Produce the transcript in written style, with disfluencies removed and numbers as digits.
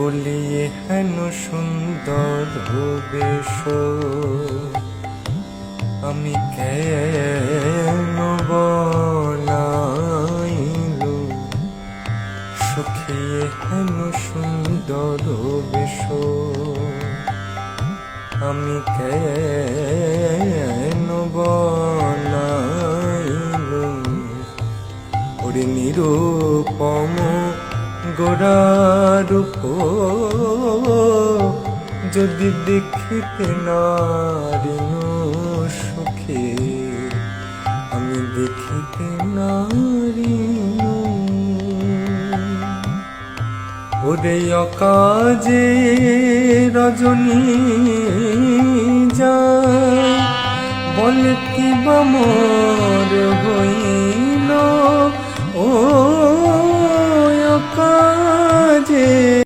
বলিয়ে হেন সুন্দর বেশ আমি কেন বলাইল সখিয়ে হেন সুন্দর বেশ আমি কেন বলাইল ওরে নিরূপম গোরারূপ যদি দেখিতে নারিনু সুখে আমি দেখিতে নারিনু ওরে অকাজে রজনী যায় বলে কি বা মোর হইল ও কাজে